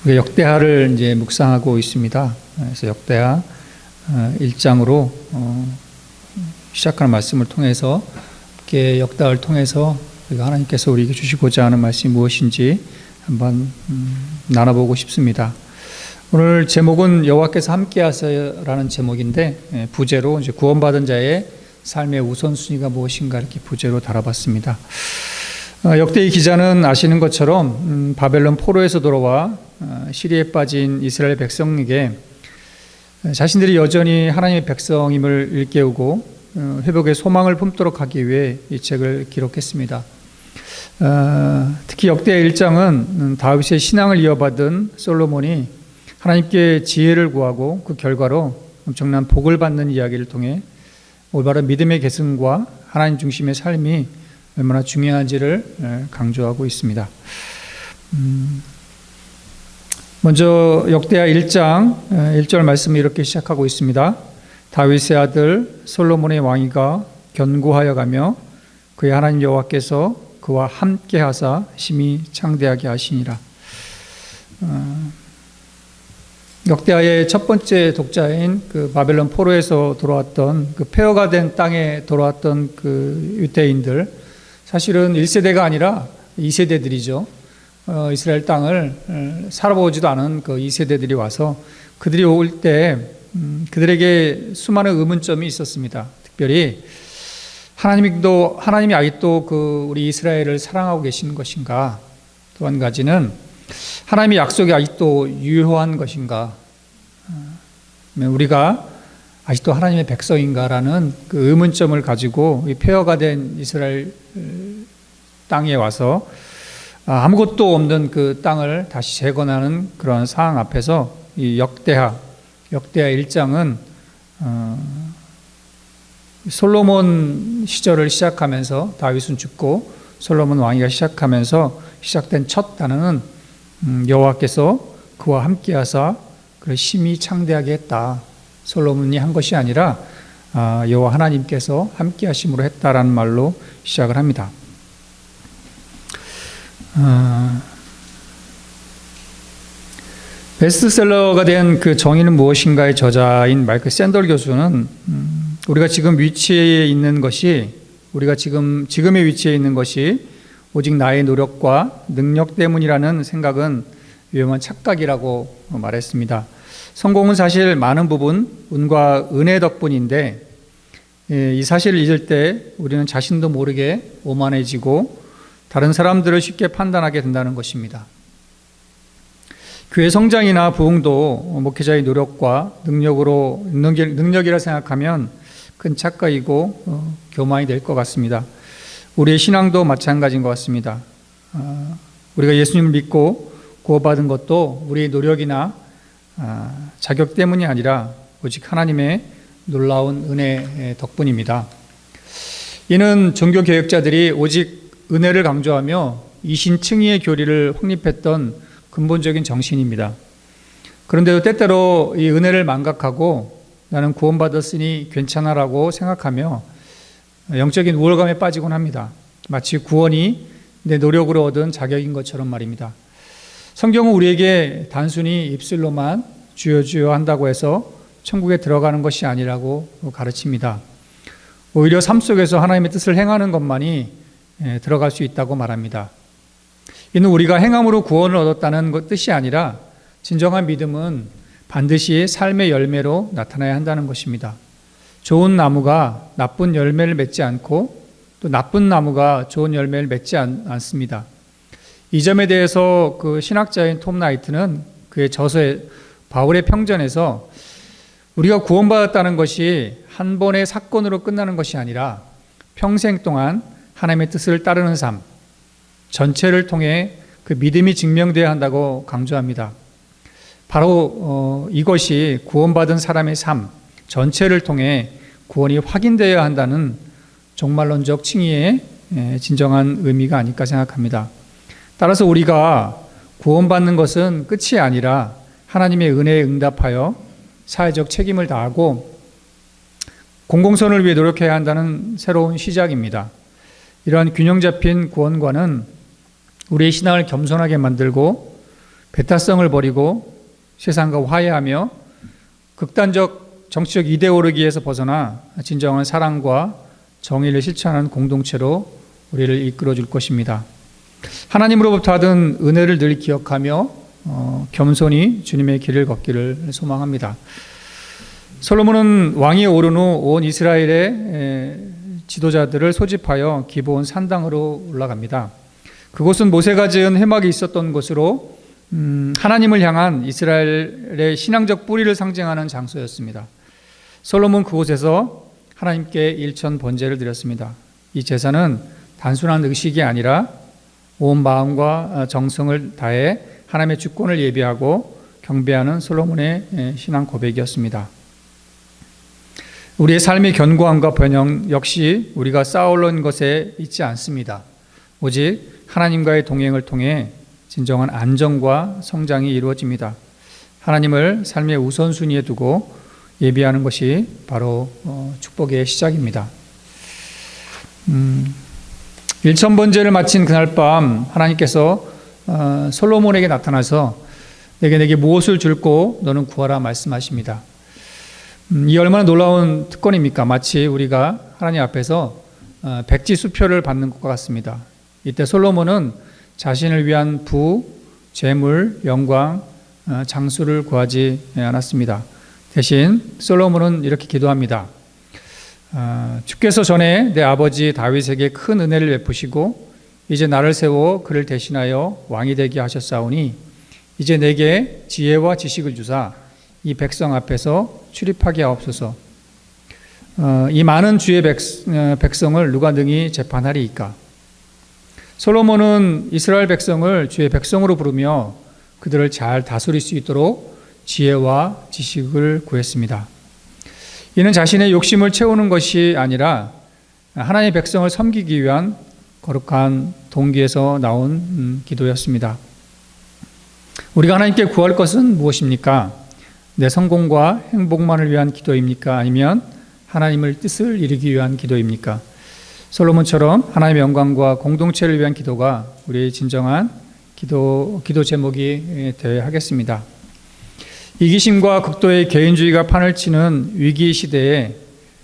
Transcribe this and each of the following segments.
우리가 역대하를 이제 묵상하고 있습니다. 그래서 역대하 1장으로 시작하는 말씀을 통해서 이렇게 역대하를 통해서 우리가 하나님께서 우리에게 주시고자 하는 말씀이 무엇인지 한번 나눠보고 싶습니다. 오늘 제목은 여호와께서 함께하세요라는 제목인데 부제로 이제 구원받은 자의 삶의 우선순위가 무엇인가 이렇게 부제로 달아봤습니다. 역대의 기자는 아시는 것처럼 바벨론 포로에서 돌아와 시리에 빠진 이스라엘 백성에게 자신들이 여전히 하나님의 백성임을 일깨우고 회복의 소망을 품도록 하기 위해 이 책을 기록했습니다. 특히 역대 1장은 다윗의 신앙을 이어받은 솔로몬이 하나님께 지혜를 구하고 그 결과로 엄청난 복을 받는 이야기를 통해 올바른 믿음의 계승과 하나님 중심의 삶이 얼마나 중요한지를 강조하고 있습니다. 먼저 역대하 1장 1절 말씀을 이렇게 시작하고 있습니다. 다윗의 아들 솔로몬의 왕위가 견고하여 가며 그의 하나님 여호와께서 그와 함께 하사 심히 창대하게 하시니라. 역대하의 첫 번째 독자인 그 바벨론 포로에서 돌아왔던 그 폐허가 된 땅에 돌아왔던 그 유대인들, 사실은 1세대가 아니라 2세대들이죠. 이스라엘 땅을 살아보지도 않은 그 2세대들이 와서 그들이 올 때 그들에게 수많은 의문점이 있었습니다. 특별히 하나님이 아직도 그 우리 이스라엘을 사랑하고 계시는 것인가? 또 한 가지는 하나님의 약속이 아직도 유효한 것인가? 우리가 아직도 하나님의 백성인가라는 그 의문점을 가지고 이 폐허가 된 이스라엘 땅에 와서 아무것도 없는 그 땅을 다시 재건하는 그러한 상황 앞에서 이 역대하 1장은 솔로몬 시절을 시작하면서 다윗은 죽고 솔로몬 왕위가 시작하면서 시작된 첫 단어는 여호와께서 그와 함께하사 그를 심히 창대하게 했다. 솔로몬이 한 것이 아니라 여호와 하나님께서 함께하심으로 했다라는 말로 시작을 합니다. 베스트셀러가 된 그 정의는 무엇인가의 저자인 마이클 샌덜 교수는 우리가 지금 위치에 있는 것이 우리가 지금의 위치에 있는 것이 오직 나의 노력과 능력 때문이라는 생각은 위험한 착각이라고 말했습니다. 성공은 사실 많은 부분 운과 은혜 덕분인데 이 사실을 잊을 때 우리는 자신도 모르게 오만해지고 다른 사람들을 쉽게 판단하게 된다는 것입니다. 교회 성장이나 부흥도 목회자의 노력과 능력이라 생각하면 큰 착각이고 교만이 될 것 같습니다. 우리의 신앙도 마찬가지인 것 같습니다. 우리가 예수님을 믿고 구원받은 것도 우리의 노력이나 자격 때문이 아니라 오직 하나님의 놀라운 은혜 덕분입니다. 이는 종교개혁자들이 오직 은혜를 강조하며 이신층의의 교리를 확립했던 근본적인 정신입니다. 그런데도 때때로 이 은혜를 망각하고 나는 구원받았으니 괜찮아라고 생각하며 영적인 우월감에 빠지곤 합니다. 마치 구원이 내 노력으로 얻은 자격인 것처럼 말입니다. 성경은 우리에게 단순히 입술로만 주여 주여 한다고 해서 천국에 들어가는 것이 아니라고 가르칩니다. 오히려 삶 속에서 하나님의 뜻을 행하는 것만이 들어갈 수 있다고 말합니다. 이는 우리가 행함으로 구원을 얻었다는 뜻이 아니라 진정한 믿음은 반드시 삶의 열매로 나타나야 한다는 것입니다. 좋은 나무가 나쁜 열매를 맺지 않고 또 나쁜 나무가 좋은 열매를 맺지 않습니다. 이 점에 대해서 그 신학자인 톰 나이트는 그의 저서에 바울의 평전에서 우리가 구원받았다는 것이 한 번의 사건으로 끝나는 것이 아니라 평생 동안 하나님의 뜻을 따르는 삶 전체를 통해 그 믿음이 증명되어야 한다고 강조합니다. 바로 이것이 구원받은 사람의 삶 전체를 통해 구원이 확인되어야 한다는 종말론적 칭의의 진정한 의미가 아닐까 생각합니다. 따라서 우리가 구원받는 것은 끝이 아니라 하나님의 은혜에 응답하여 사회적 책임을 다하고 공공선을 위해 노력해야 한다는 새로운 시작입니다. 이러한 균형 잡힌 구원관은 우리의 신앙을 겸손하게 만들고 배타성을 버리고 세상과 화해하며 극단적 정치적 이데올로기에서 벗어나 진정한 사랑과 정의를 실천하는 공동체로 우리를 이끌어 줄 것입니다. 하나님으로부터 받은 은혜를 늘 기억하며 겸손히 주님의 길을 걷기를 소망합니다. 솔로몬은 왕위에 오른 후 온 이스라엘의 지도자들을 소집하여 기브온 산당으로 올라갑니다. 그곳은 모세가 지은 회막이 있었던 곳으로 하나님을 향한 이스라엘의 신앙적 뿌리를 상징하는 장소였습니다. 솔로몬 그곳에서 하나님께 일천 번제를 드렸습니다. 이 제사는 단순한 의식이 아니라 온 마음과 정성을 다해 하나님의 주권을 예비하고 경배하는 솔로몬의 신앙 고백이었습니다. 우리의 삶의 견고함과 번영 역시 우리가 쌓아올린 것에 있지 않습니다. 오직 하나님과의 동행을 통해 진정한 안정과 성장이 이루어집니다. 하나님을 삶의 우선순위에 두고 예비하는 것이 바로 축복의 시작입니다. 1000번제를 마친 그날 밤 하나님께서 솔로몬에게 나타나서 내게 무엇을 줄고 너는 구하라 말씀하십니다. 이 얼마나 놀라운 특권입니까? 마치 우리가 하나님 앞에서 백지 수표를 받는 것과 같습니다. 이때 솔로몬은 자신을 위한 부, 재물, 영광, 장수를 구하지 않았습니다. 대신 솔로몬은 이렇게 기도합니다. 주께서 전에 내 아버지 다윗에게 큰 은혜를 베푸시고 이제 나를 세워 그를 대신하여 왕이 되게 하셨사오니 이제 내게 지혜와 지식을 주사 이 백성 앞에서 출입하게 하옵소서. 이 많은 주의 백성을 누가 능히 재판하리이까? 솔로몬은 이스라엘 백성을 주의 백성으로 부르며 그들을 잘 다스릴 수 있도록 지혜와 지식을 구했습니다. 이는 자신의 욕심을 채우는 것이 아니라 하나님의 백성을 섬기기 위한 거룩한 동기에서 나온 기도였습니다. 우리가 하나님께 구할 것은 무엇입니까? 내 성공과 행복만을 위한 기도입니까? 아니면 하나님의 뜻을 이루기 위한 기도입니까? 솔로몬처럼 하나님의 영광과 공동체를 위한 기도가 우리의 진정한 기도 제목이 되어야 하겠습니다. 이기심과 극도의 개인주의가 판을 치는 위기 시대에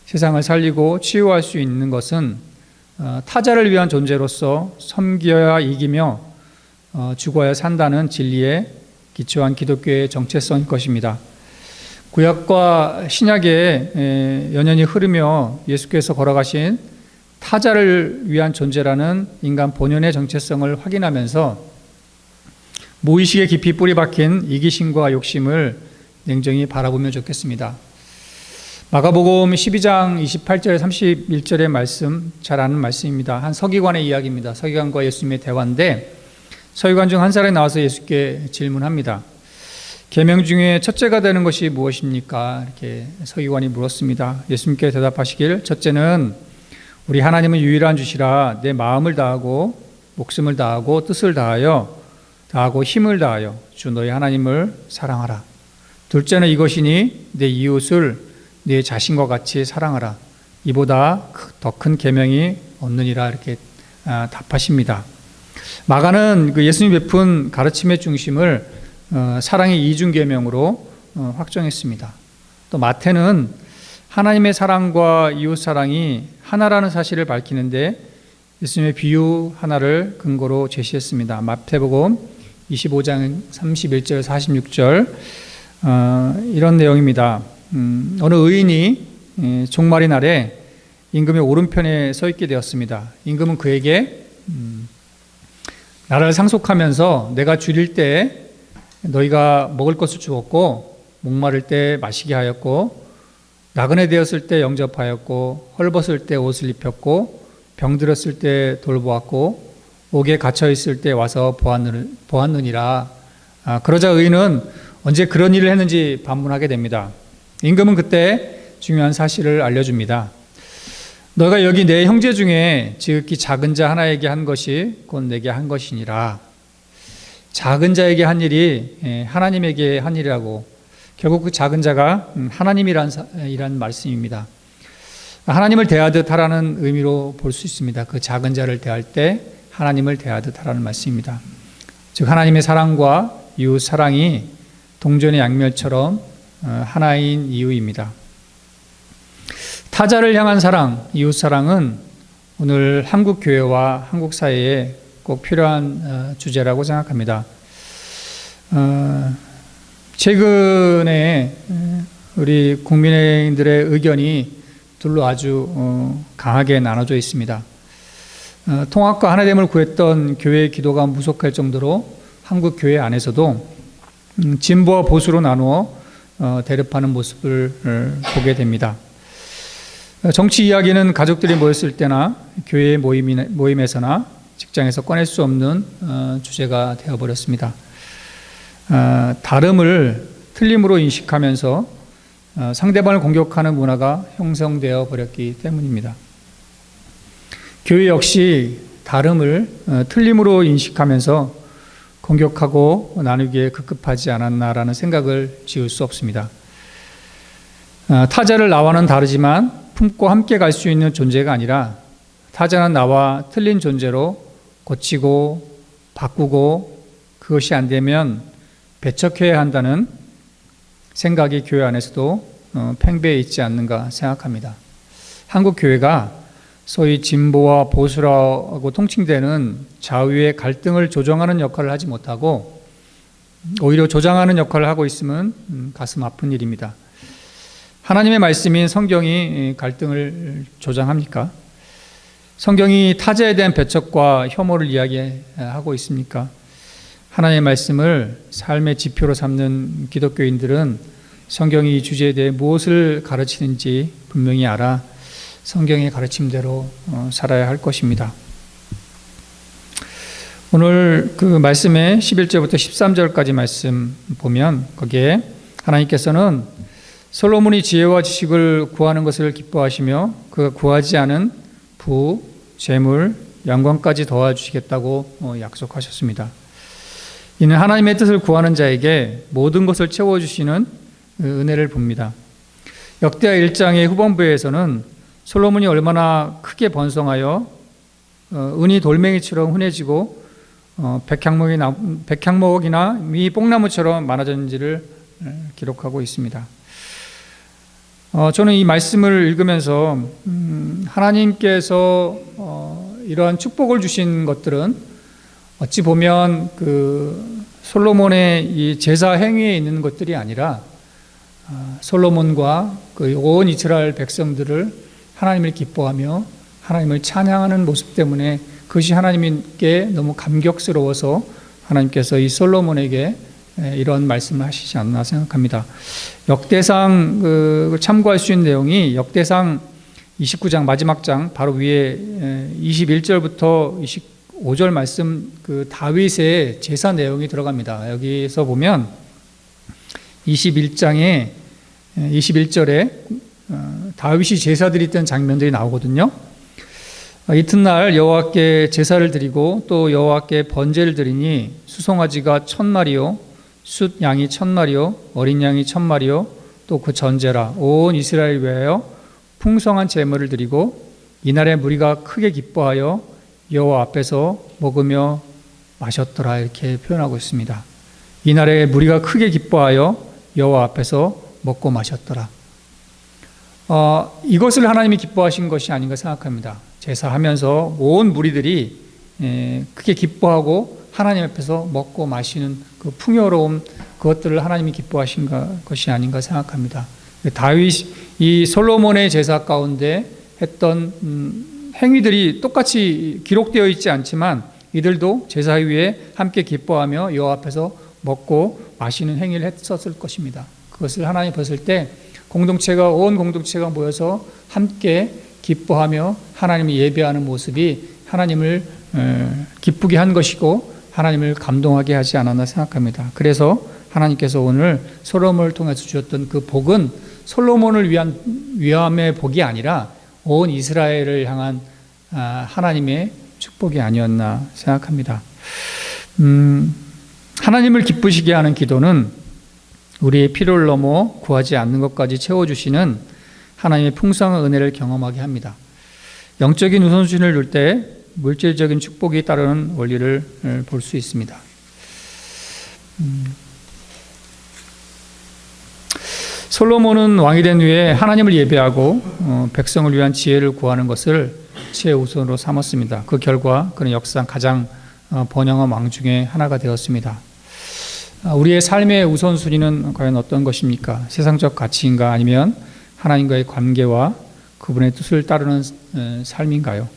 세상을 살리고 치유할 수 있는 것은 타자를 위한 존재로서 섬겨야 이기며 죽어야 산다는 진리에 기초한 기독교의 정체성일 것입니다. 구약과 신약에 연연히 흐르며 예수께서 걸어가신 타자를 위한 존재라는 인간 본연의 정체성을 확인하면서 무의식에 깊이 뿌리 박힌 이기심과 욕심을 냉정히 바라보면 좋겠습니다. 마가복음 12장 28절 31절의 말씀, 잘 아는 말씀입니다. 한 서기관의 이야기입니다. 서기관과 예수님의 대화인데 서기관 중 한 사람이 나와서 예수께 질문합니다. 계명 중에 첫째가 되는 것이 무엇입니까? 이렇게 서기관이 물었습니다. 예수님께 대답하시길, 첫째는 우리 하나님은 유일한 주시라 내 마음을 다하고 목숨을 다하고 뜻을 다하고 힘을 다하여 주 너희 하나님을 사랑하라. 둘째는 이것이니 내 이웃을 내 자신과 같이 사랑하라. 이보다 더 큰 계명이 없느니라. 이렇게 답하십니다. 마가는 그 예수님이 베푼 가르침의 중심을 사랑의 이중계명으로 확정했습니다. 또 마태는 하나님의 사랑과 이웃 사랑이 하나라는 사실을 밝히는데 예수님의 비유 하나를 근거로 제시했습니다. 마태복음 25장 31절 46절 이런 내용입니다. 어느 의인이 종말의 날에 임금의 오른편에 서 있게 되었습니다. 임금은 그에게 나를 상속하면서 내가 줄일 때 너희가 먹을 것을 주었고 목마를 때 마시게 하였고 나그네 되었을 때 영접하였고 헐벗을 때 옷을 입혔고 병들었을 때 돌보았고 옥에 갇혀 있을 때 와서 보았느니라. 그러자 의인은 언제 그런 일을 했는지 반문하게 됩니다. 임금은 그때 중요한 사실을 알려줍니다. 너가 여기 내 형제 중에 지극히 작은 자 하나에게 한 것이 곧 내게 한 것이니라. 작은 자에게 한 일이 하나님에게 한 일이라고, 결국 그 작은 자가 하나님이란 말씀입니다. 하나님을 대하듯 하라는 의미로 볼 수 있습니다. 그 작은 자를 대할 때 하나님을 대하듯 하라는 말씀입니다. 즉 하나님의 사랑과 이웃 사랑이 동전의 양면처럼 하나인 이유입니다. 타자를 향한 사랑, 이웃 사랑은 오늘 한국 교회와 한국 사회에 꼭 필요한 주제라고 생각합니다. 최근에 우리 국민들의 의견이 둘로 아주 강하게 나눠져 있습니다. 통합과 하나됨을 구했던 교회의 기도가 무속할 정도로 한국 교회 안에서도 진보와 보수로 나누어 대립하는 모습을 보게 됩니다. 정치 이야기는 가족들이 모였을 때나 교회 모임에서나 직장에서 꺼낼 수 없는 주제가 되어버렸습니다. 다름을 틀림으로 인식하면서 상대방을 공격하는 문화가 형성되어 버렸기 때문입니다. 교회 역시 다름을 틀림으로 인식하면서 공격하고 나누기에 급급하지 않았나라는 생각을 지울 수 없습니다. 타자를 나와는 다르지만 품고 함께 갈 수 있는 존재가 아니라 타자는 나와 틀린 존재로 고치고 바꾸고 그것이 안 되면 배척해야 한다는 생각이 교회 안에서도 팽배해 있지 않는가 생각합니다. 한국 교회가 소위 진보와 보수라고 통칭되는 좌우의 갈등을 조정하는 역할을 하지 못하고 오히려 조장하는 역할을 하고 있으면 가슴 아픈 일입니다. 하나님의 말씀인 성경이 갈등을 조장합니까? 성경이 타자에 대한 배척과 혐오를 이야기하고 있습니까? 하나님의 말씀을 삶의 지표로 삼는 기독교인들은 성경이 이 주제에 대해 무엇을 가르치는지 분명히 알아 성경의 가르침대로 살아야 할 것입니다. 오늘 그 말씀의 11절부터 13절까지 말씀 보면 거기에 하나님께서는 솔로몬이 지혜와 지식을 구하는 것을 기뻐하시며 그가 구하지 않은 부, 재물, 영광까지 도와주시겠다고 약속하셨습니다. 이는 하나님의 뜻을 구하는 자에게 모든 것을 채워주시는 은혜를 봅니다. 역대하 1장의 후반부에서는 솔로몬이 얼마나 크게 번성하여 은이 돌멩이처럼 흔해지고 백향목이나 미 뽕나무처럼 많아졌는지를 기록하고 있습니다. 저는 이 말씀을 읽으면서 하나님께서 이러한 축복을 주신 것들은 어찌 보면 그 솔로몬의 이 제사 행위에 있는 것들이 아니라 솔로몬과 그 온 이스라엘 백성들을 하나님을 기뻐하며 하나님을 찬양하는 모습 때문에 그것이 하나님께 너무 감격스러워서 하나님께서 이 솔로몬에게 이런 말씀을 하시지 않나 생각합니다. 역대상 참고할 수 있는 내용이 역대상 29장 마지막 장 바로 위에 21절부터 25절 말씀 그 다윗의 제사 내용이 들어갑니다. 여기서 보면 21장에 21절에 다윗이 제사 드리던 장면들이 나오거든요. 이튿날 여호와께 제사를 드리고 또 여호와께 번제를 드리니 수송아지가 1000마리요 숫 양이 1000마리요 어린 양이 1000마리요 또 그 전제라 온 이스라엘 위하여 풍성한 제물을 드리고 이날에 무리가 크게 기뻐하여 여호와 앞에서 먹으며 마셨더라 이렇게 표현하고 있습니다. 이날에 무리가 크게 기뻐하여 여호와 앞에서 먹고 마셨더라. 이것을 하나님이 기뻐하신 것이 아닌가 생각합니다. 제사하면서 온 무리들이 크게 기뻐하고 하나님 앞에서 먹고 마시는 그 풍요로움 그것들을 하나님이 기뻐하신 것이 아닌가 생각합니다. 다윗 이 솔로몬의 제사 가운데 했던 행위들이 똑같이 기록되어 있지 않지만 이들도 제사 위에 함께 기뻐하며 여호와 앞에서 먹고 마시는 행위를 했었을 것입니다. 그것을 하나님 봤을 때 온 공동체가 모여서 함께 기뻐하며 하나님을 예배하는 모습이 하나님을 기쁘게 한 것이고 하나님을 감동하게 하지 않았나 생각합니다. 그래서 하나님께서 오늘 솔로몬을 통해서 주셨던 그 복은 솔로몬을 위한 위함의 복이 아니라 온 이스라엘을 향한 하나님의 축복이 아니었나 생각합니다. 하나님을 기쁘시게 하는 기도는 우리의 필요를 넘어 구하지 않는 것까지 채워주시는 하나님의 풍성한 은혜를 경험하게 합니다. 영적인 우선순위를 둘 때 물질적인 축복이 따르는 원리를 볼 수 있습니다. 솔로몬은 왕이 된 후에 하나님을 예배하고 백성을 위한 지혜를 구하는 것을 최우선으로 삼았습니다. 그 결과 그는 역사상 가장 번영한 왕 중에 하나가 되었습니다. 우리의 삶의 우선순위는 과연 어떤 것입니까? 세상적 가치인가 아니면 하나님과의 관계와 그분의 뜻을 따르는 삶인가요?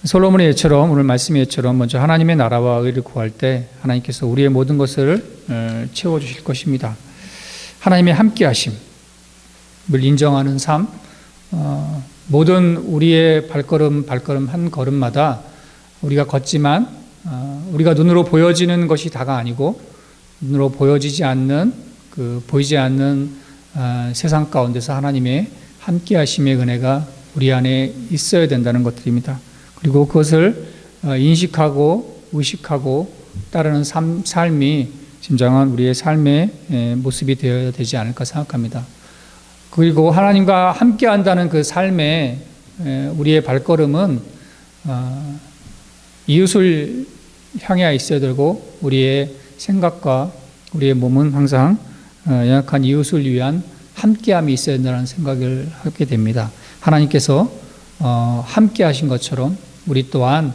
솔로몬의 예처럼 오늘 말씀의 예처럼 먼저 하나님의 나라와 의를 구할 때 하나님께서 우리의 모든 것을 채워주실 것입니다. 하나님의 함께하심을 인정하는 삶, 모든 우리의 발걸음 한 걸음마다 우리가 걷지만 우리가 눈으로 보여지는 것이 다가 아니고 눈으로 보이지 않는 세상 가운데서 하나님의 함께하심의 은혜가 우리 안에 있어야 된다는 것들입니다. 그리고 그것을 인식하고 의식하고 따르는 삶이 진정한 우리의 삶의 모습이 되어야 되지 않을까 생각합니다. 그리고 하나님과 함께한다는 그 삶에 우리의 발걸음은 이웃을 향해 있어야 되고 우리의 생각과 우리의 몸은 항상 연약한 이웃을 위한 함께함이 있어야 된다는 생각을 하게 됩니다. 하나님께서 함께 하신 것처럼 우리 또한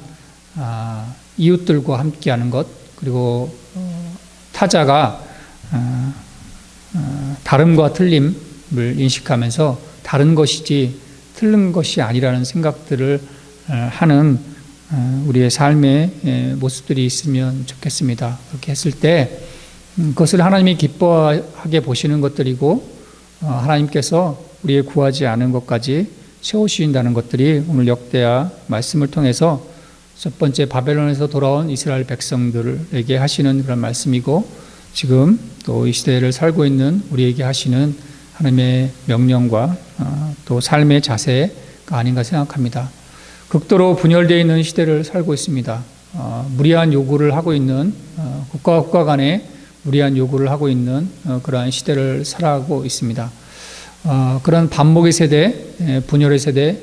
이웃들과 함께하는 것, 그리고 타자가 다름과 틀림을 인식하면서 다른 것이지 틀린 것이 아니라는 생각들을 하는 우리의 삶의 모습들이 있으면 좋겠습니다. 그렇게 했을 때 그것을 하나님이 기뻐하게 보시는 것들이고 하나님께서 우리의 구하지 않은 것까지 채워주신다는 것들이 오늘 역대하 말씀을 통해서 첫 번째 바벨론에서 돌아온 이스라엘 백성들에게 하시는 그런 말씀이고 지금 또 이 시대를 살고 있는 우리에게 하시는 하나님의 명령과 또 삶의 자세가 아닌가 생각합니다. 극도로 분열되어 있는 시대를 살고 있습니다. 무리한 요구를 하고 있는 국가와 국가 간에 무리한 요구를 하고 있는 그러한 시대를 살아가고 있습니다. 그런 반목의 세대, 분열의 세대,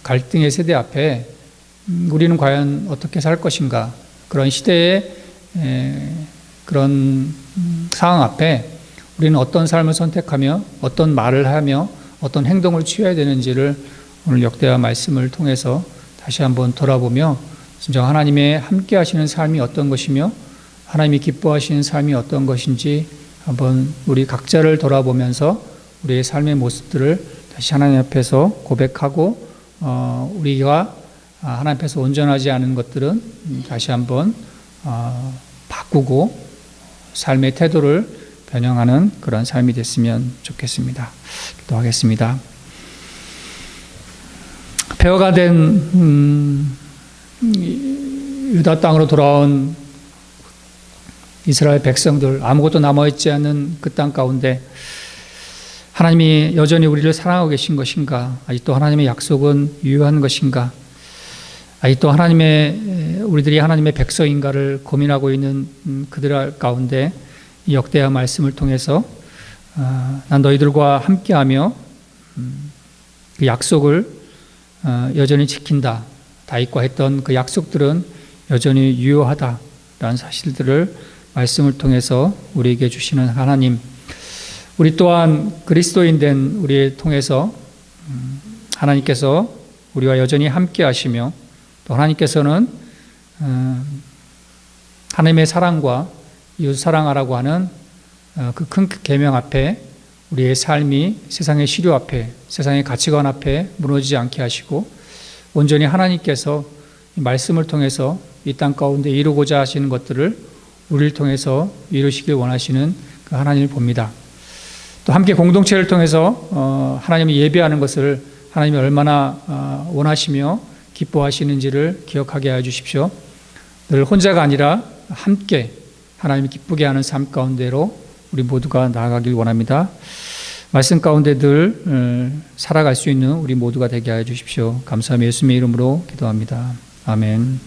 갈등의 세대 앞에 우리는 과연 어떻게 살 것인가? 그런 시대의 그런 상황 앞에 우리는 어떤 삶을 선택하며 어떤 말을 하며 어떤 행동을 취해야 되는지를 오늘 역대하 말씀을 통해서 다시 한번 돌아보며 진정 하나님의 함께 하시는 삶이 어떤 것이며 하나님이 기뻐하시는 삶이 어떤 것인지 한번 우리 각자를 돌아보면서 우리의 삶의 모습들을 다시 하나님 앞에서 고백하고 우리가 하나님 앞에서 온전하지 않은 것들은 다시 한번 바꾸고 삶의 태도를 변형하는 그런 삶이 됐으면 좋겠습니다. 기도하겠습니다. 폐허가 된 유다 땅으로 돌아온 이스라엘 백성들, 아무것도 남아있지 않은 그 땅 가운데 하나님이 여전히 우리를 사랑하고 계신 것인가? 아직도 하나님의 약속은 유효한 것인가? 아직도 우리들이 하나님의 백성인가를 고민하고 있는 그들 가운데 이 역대하 말씀을 통해서 난 너희들과 함께하며 그 약속을 여전히 지킨다. 다윗과 했던 그 약속들은 여전히 유효하다라는 사실들을 말씀을 통해서 우리에게 주시는 하나님, 우리 또한 그리스도인 된 우리를 통해서 하나님께서 우리와 여전히 함께 하시며 또 하나님께서는 하나님의 사랑과 이웃 사랑하라고 하는 그 큰 계명 앞에 우리의 삶이 세상의 시류 앞에, 세상의 가치관 앞에 무너지지 않게 하시고 온전히 하나님께서 이 말씀을 통해서 이 땅 가운데 이루고자 하시는 것들을 우리를 통해서 이루시길 원하시는 그 하나님을 봅니다. 또 함께 공동체를 통해서 하나님을 예배하는 것을 하나님이 얼마나 원하시며 기뻐하시는지를 기억하게 해 주십시오. 늘 혼자가 아니라 함께 하나님을 기쁘게 하는 삶 가운데로 우리 모두가 나아가길 원합니다. 말씀 가운데 늘 살아갈 수 있는 우리 모두가 되게 하여 주십시오. 감사하며 예수님의 이름으로 기도합니다. 아멘.